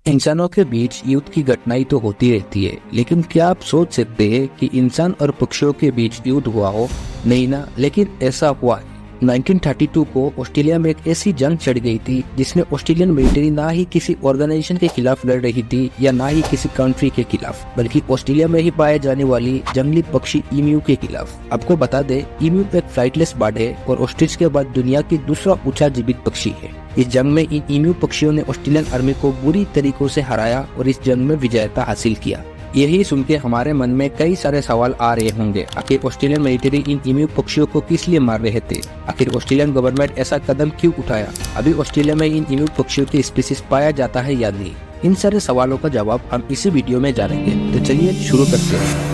इंसानों के बीच युद्ध की घटनाएं तो होती रहती है, लेकिन क्या आप सोच सकते हैं कि इंसान और पक्षियों के बीच युद्ध हुआ हो? नहीं ना, लेकिन ऐसा हुआ है। 1932 को ऑस्ट्रेलिया में एक ऐसी जंग छिड़ गई थी जिसमें ऑस्ट्रेलियन मिलिट्री ना ही किसी ऑर्गेनाइजेशन के खिलाफ लड़ रही थी या ना ही किसी कंट्री के खिलाफ, बल्कि ऑस्ट्रेलिया में ही पाए जाने वाली जंगली पक्षी ईम्यू के खिलाफ। आपको बता दें, ईम्यू एक फ्लाइटलेस बर्ड है और ऑस्ट्रिच के बाद दुनिया की दूसरा ऊंचा जीवित पक्षी है। इस जंग में इन ईम्यू पक्षियों ने ऑस्ट्रेलियन आर्मी को बुरी तरीकों से हराया और इस जंग में विजेता हासिल किया। यही सुन के हमारे मन में कई सारे सवाल आ रहे होंगे, आखिर ऑस्ट्रेलियन मिलिट्री इन ईम्यू पक्षियों को किस लिए मार रहे थे? आखिर ऑस्ट्रेलियन गवर्नमेंट ऐसा कदम क्यों उठाया? अभी ऑस्ट्रेलिया में इन ईम्यू पक्षियों की स्पीसीज पाया जाता है या नहीं? इन सारे सवालों का जवाब हम इसी वीडियो में जानेंगे, तो चलिए शुरू करते हैं।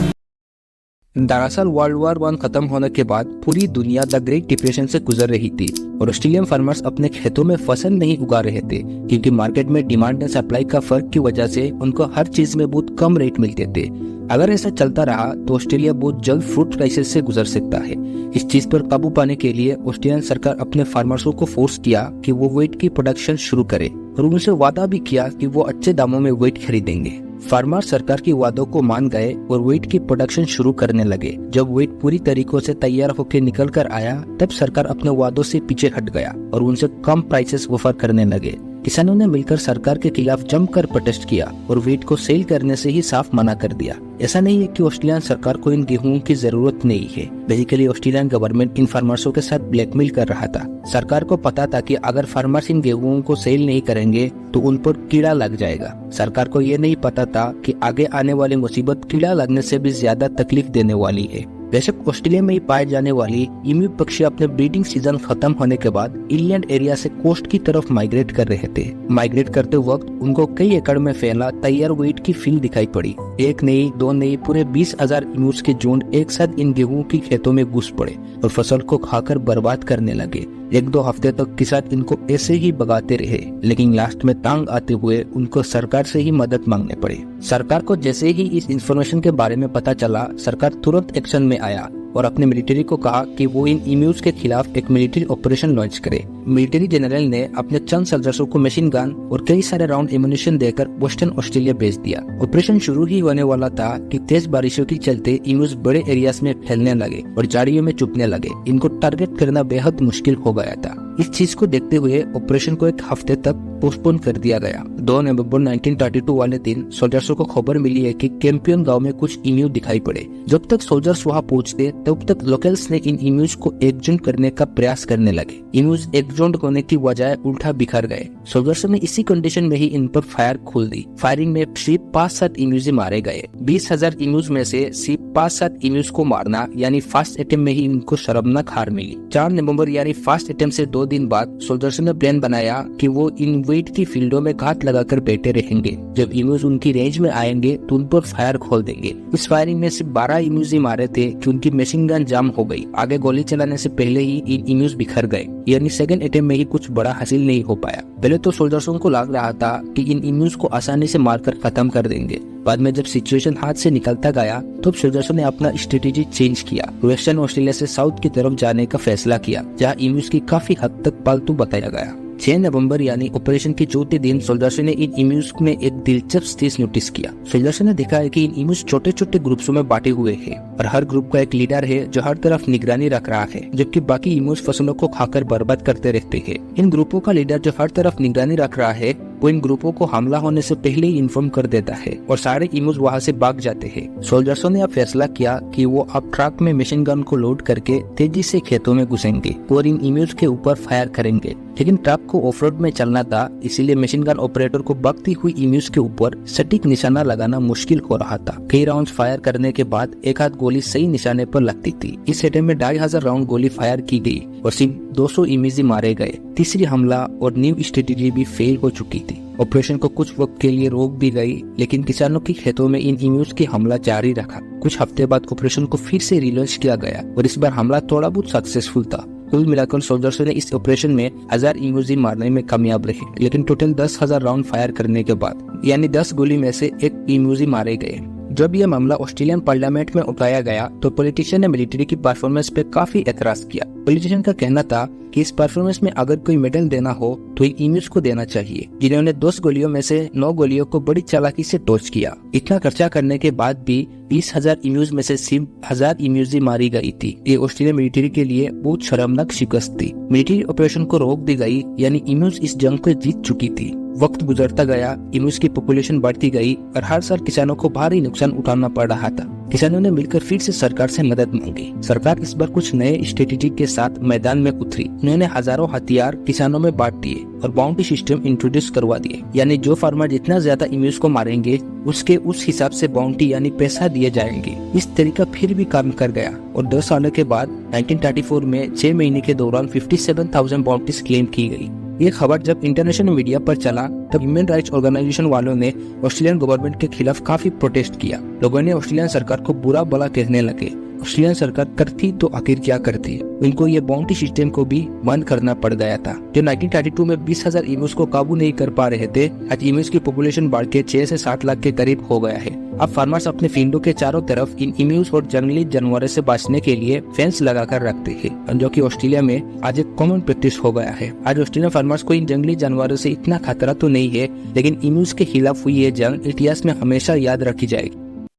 दरअसल वर्ल्ड वॉर 1 खत्म होने के बाद पूरी दुनिया द ग्रेट डिप्रेशन से गुजर रही थी और ऑस्ट्रेलियन फार्मर्स अपने खेतों में फसल नहीं उगा रहे थे, क्योंकि मार्केट में डिमांड एंड सप्लाई का फर्क की वजह से उनको हर चीज में बहुत कम रेट मिलते थे। अगर ऐसा चलता रहा तो ऑस्ट्रेलिया बहुत जल्द फ्रूट क्राइसिस से गुजर सकता है। इस चीज पर काबू पाने के लिए ऑस्ट्रेलियन सरकार अपने फार्मर्सों को फोर्स किया कि वो व्हीट की प्रोडक्शन शुरू करे और उनसे वादा भी किया कि वो अच्छे दामों में व्हीट खरीदेंगे। फार्मर सरकार की वादों को मान गए और व्हीट की प्रोडक्शन शुरू करने लगे। जब व्हीट पूरी तरीकों से तैयार होकर निकल कर आया, तब सरकार अपने वादों से पीछे हट गया और उनसे कम प्राइसेस ऑफर करने लगे। किसानों ने मिलकर सरकार के खिलाफ जमकर प्रोटेस्ट किया और व्हीट को सेल करने से ही साफ मना कर दिया। ऐसा नहीं है कि ऑस्ट्रेलियन सरकार को इन गेहूं की जरूरत नहीं है, बेसिकली ऑस्ट्रेलियन गवर्नमेंट इन फार्मर्सों के साथ ब्लैकमेल कर रहा था। सरकार को पता था कि अगर फार्मर्स इन गेहूं को सेल नहीं करेंगे तो उन पर कीड़ा लग जाएगा। सरकार को ये नहीं पता था कि आगे आने वाली मुसीबत कीड़ा लगने से भी ज्यादा तकलीफ देने वाली है। बेशक ऑस्ट्रेलिया में ही पाए जाने वाली ईम्यू पक्षी अपने ब्रीडिंग सीजन खत्म होने के बाद इनलैंड एरिया से कोस्ट की तरफ माइग्रेट कर रहे थे। माइग्रेट करते वक्त उनको कई एकड़ में फैला तैयार व्हीट की फील्ड दिखाई पड़ी। एक नहीं, दो नहीं, पूरे 20,000 ईम्यूज के झुंड एक साथ इन गेहूं की खेतों में घुस पड़े और फसल को खाकर बर्बाद करने लगे। 1-2 हफ्ते तक किसान इनको ऐसे ही भगाते रहे, लेकिन लास्ट में तंग आते हुए उनको सरकार से ही मदद मांगने पड़े। सरकार को जैसे ही इस इंफॉर्मेशन के बारे में पता चला, सरकार तुरंत एक्शन में आया और अपने मिलिट्री को कहा कि वो इन ईम्यूज के खिलाफ एक मिलिट्री ऑपरेशन लॉन्च करे। मिलिट्री जनरल ने अपने चंद सोल्जर्सों को मशीन गन और कई सारे राउंड एम्यूनिशन देकर वेस्टर्न ऑस्ट्रेलिया भेज दिया। ऑपरेशन शुरू ही होने वाला था कि तेज बारिशों के चलते ईम्यूज बड़े एरियाज में फैलने लगे और झाड़ियों में छुपने लगे। इनको टारगेट करना बेहद मुश्किल हो गया था। इस चीज को देखते हुए ऑपरेशन को 1 हफ्ते तक पोस्टपोन कर दिया गया। 2 नवंबर 1932 वाले दिन सोल्जर्सों को खबर मिली है कि कैंपियन गांव में कुछ ईम्यू दिखाई पड़े। जब तक सोल्जर्स वहां पहुंचते तब तक लोकल्स ने इन ईम्यूज को एकजुट करने का प्रयास करने लगे। ईम्यूज एकजुट होने की बजाय उल्टा बिखर गए। सोल्जर्स ने इसी कंडीशन में ही इन पर फायर खोल दी। फायरिंग में सिर्फ 5-7 ईम्यूज मारे गए। 20,000 ईम्यूज में से सिर्फ 5-7 ईम्यूज को मारना यानी फर्स्ट अटेम्प्ट में ही इनको शर्मनाक हार मिली। 4 नवंबर यानी फर्स्ट अटेम्प्ट से 2 दिन बाद सोल्जर्स ने प्लान बनाया कि वो इन व्हीट की फील्डों में घात लगाकर बैठे रहेंगे। जब ईम्यूज उनकी रेंज में आएंगे तो उन पर फायर खोल देंगे। इस फायरिंग में सिर्फ 12 ईम्यूज ही मारे थे कि उनकी मशीन गन जाम हो गई। आगे गोली चलाने से पहले ही इन ईम्यूज बिखर गए, यानी सेकंड अटेम्प्ट में ही कुछ बड़ा हासिल नहीं हो पाया। पहले तो सोल्जर्सों को लग रहा था कि इन ईम्यूज को आसानी से मारकर खत्म कर देंगे। बाद में जब सिचुएशन हाथ से निकलता गया तो सोल्जर्सों ने अपना स्ट्रेटेजी चेंज किया। वेस्टर्न ऑस्ट्रेलिया से साउथ की तरफ जाने का फैसला किया, जहाँ ईम्यूज की काफी हद तक पालतू बताया गया। 6 नवंबर यानी ऑपरेशन के चौथे दिन सोल्जर्स ने इन ईम्यूज में एक दिलचस्प चीज नोटिस किया। सोल्जर्स ने देखा है कि इन ईम्यूज छोटे छोटे ग्रुप्सों में बांटे हुए हैं और हर ग्रुप का एक लीडर है जो हर तरफ निगरानी रख रहा है, जबकि बाकी ईम्यूज फसलों को खाकर बर्बाद करते रहते हैं। इन ग्रुपों का लीडर जो हर तरफ निगरानी रख रहा है वो इन ग्रुपों को हमला होने से पहले ही इन्फॉर्म कर देता है और सारे ईम्यूज वहाँ से भाग जाते हैं। सोल्जर्सों ने अब फैसला किया कि वो अब ट्रक में मशीन गन को लोड करके तेजी से खेतों में घुसेंगे और इन ईम्यूज के ऊपर फायर करेंगे। लेकिन ट्रक को ऑफ रोड में चलना था, इसीलिए मशीन गन ऑपरेटर को भागती हुई ईम्यूज के ऊपर सटीक निशाना लगाना मुश्किल हो रहा था। कई राउंड फायर करने के बाद एक आध गोली सही निशाने पर लगती थी। इस अटेम्प्ट में 2,500 राउंड गोली फायर की गई और सिर्फ 200 ईम्यूज ही मारे गए। तीसरी हमला और न्यू स्ट्रेटेजी भी फेल हो चुकी थी। ऑपरेशन को कुछ वक्त के लिए रोक भी गई, लेकिन किसानों के खेतों में इन ईम्यूज की हमला जारी रखा। कुछ हफ्ते बाद ऑपरेशन को फिर से रिलॉन्च किया गया और इस बार हमला थोड़ा बहुत सक्सेसफुल था। कुल मिलाकर सोल्जर्स ने इस ऑपरेशन में 1000 ईम्यूज मारने में कामयाब रहे, लेकिन टोटल 10,000 राउंड फायर करने के बाद यानी 10 गोली में से 1 ईम्यूज मारे गए। जब यह मामला ऑस्ट्रेलियन पार्लियामेंट में उठाया गया तो पॉलिटिशियन ने मिलिट्री की परफॉर्मेंस पे काफी एतराज किया। पॉलिटिशियन का कहना था कि इस परफॉर्मेंस में अगर कोई मेडल देना हो तो इम्यूज को देना चाहिए, जिन्होंने 10 गोलियों में से 9 गोलियों को बड़ी चालाकी से टॉस किया। इतना खर्चा करने के बाद भी 20,000 इम्यूज में से सिर्फ 1,000 इम्यूज ही मारी गई थी। ये ऑस्ट्रेलिया मिलिट्री के लिए बहुत शर्मनाक शिकस्त थी। मिलिट्री ऑपरेशन को रोक दी गई, यानी इम्यूज इस जंग को जीत चुकी थी। वक्त गुजरता गया, इम्यूज की पॉपुलेशन बढ़ती गई और हर साल किसानों को भारी नुकसान उठाना पड़ रहा था। किसानों ने मिलकर फिर से सरकार से मदद मांगी। सरकार इस बार कुछ नए स्ट्रेटेजी के साथ मैदान में उतरी। उन्होंने हजारों हथियार किसानों में बांट दिए और बाउंटी सिस्टम इंट्रोड्यूस करवा दिए, यानी जो फार्मर जितना ज्यादा इम्यूज को मारेंगे उसके उस हिसाब से बाउंटी यानी पैसा दिए जाएंगे। इस तरीका फिर भी काम कर गया और 10 सालों के बाद 1934 में 6 महीने के दौरान 57,000 बाउंटीज क्लेम की गई। ये खबर जब इंटरनेशनल मीडिया पर चला तब ह्यूमन राइट्स ऑर्गेनाइजेशन वालों ने ऑस्ट्रेलियन गवर्नमेंट के खिलाफ काफी प्रोटेस्ट किया। लोगों ने ऑस्ट्रेलियन सरकार को बुरा भला कहने लगे। ऑस्ट्रेलियन सरकार करती तो आखिर क्या करती, इनको ये बाउंटी सिस्टम को भी बंद करना पड़ गया था। जो 1932 में 20,000 इम्यूज को काबू नहीं कर पा रहे थे, आज इम्यूज की पॉपुलेशन बढ़ के 6 से 7 लाख के करीब हो गया है। अब फार्मर्स अपने फील्डों के चारों तरफ इन इम्यूज और जंगली जानवरों से बचने के लिए फेंस लगाकर रखते हैं, जो कि ऑस्ट्रेलिया में आज एक कॉमन प्रैक्टिस हो गया है। आज ऑस्ट्रेलियन फार्मर्स को इन जंगली जानवरों से इतना खतरा तो नहीं है, लेकिन इम्यूज के खिलाफ हुई ये जंग इतिहास में हमेशा याद रखी जाएगी।